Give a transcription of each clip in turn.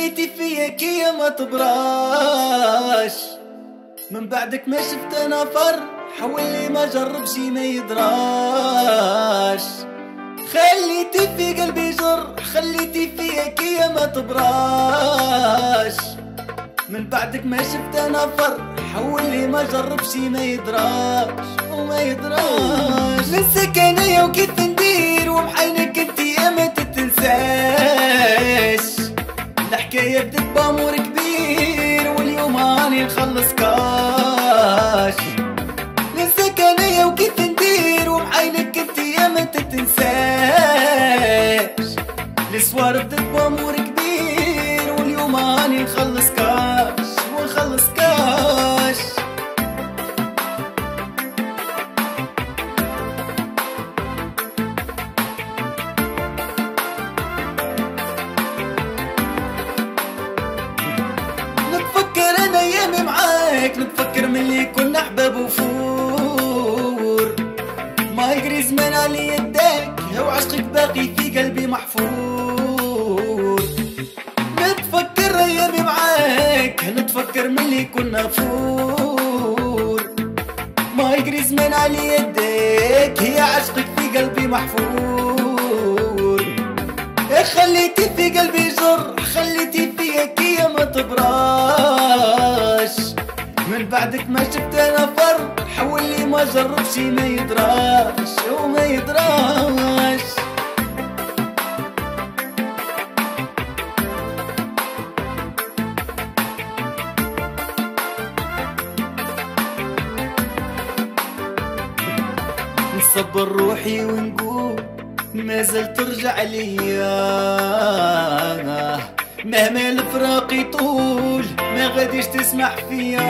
خليتي فيك يا ما تبراش، من بعدك ما شفت نفر حولي ما جرب شي ما يدراش. خليتي في قلبي جر، خليتي فيك يا ما تبراش، من بعدك ما شفت نفر حولي ما جرب شي ما يدراش وما يدراش. ننساك انايا وكيف ندير وبحينك انت يا ما تتنساش. الحكاية بدت بامور كبير واليوم هاني نخلص كاش. ننساك انايا وكيف ندير وبحينك انت يا ما تتنساش. السوار بدت بامور كبير واليوم هاني نخلص كاش ونخلص كاش. نتفكر انا ايامي معاك، نتفكر ملي كنا احباب وفور. ما يجري زمان علي يداك وعشقك باقي في قلبي محفور. نتفكر ايامي معاك، نتفكر ملي كنا فور. ما يجري زمان علي يداك هي عشقك في قلبي محفور. خليتي في قلبي جر، خليتي فيك يا ما تبراش، من بعدك ما شفت نفر حولي ما جرب شي ما يدراش وما يدراش. نصبر روحي ونقول ما زلت ترجع ليا، مهما الفراق يطول ما غاديش تسمح فيا.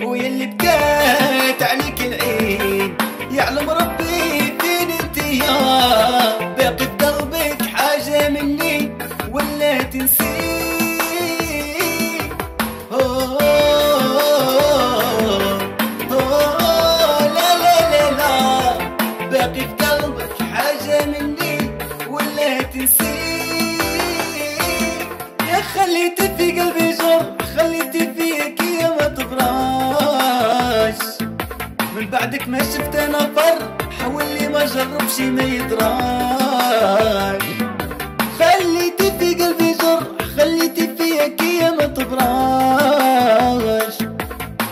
ويلي بكات عليك العين يعلم ربي فين انتيا. باقي في دربك حاجة مني ولا تنسي. لا لا لا لا، باقي في قلبك حاجة مني ولا تنسي. خليتي في قلبي جر، خليتي فيك يا ما تبراش، من بعدك ما شفت نفر حولي ما جرب شي ما يدراش. خليتي في قلبي جر، خليتي فيك يا ما تبراش،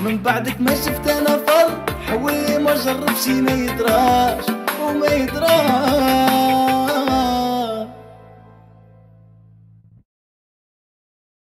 من بعدك ما شفت نفر حولي ما جرب شي ما يدراش وما يدراش.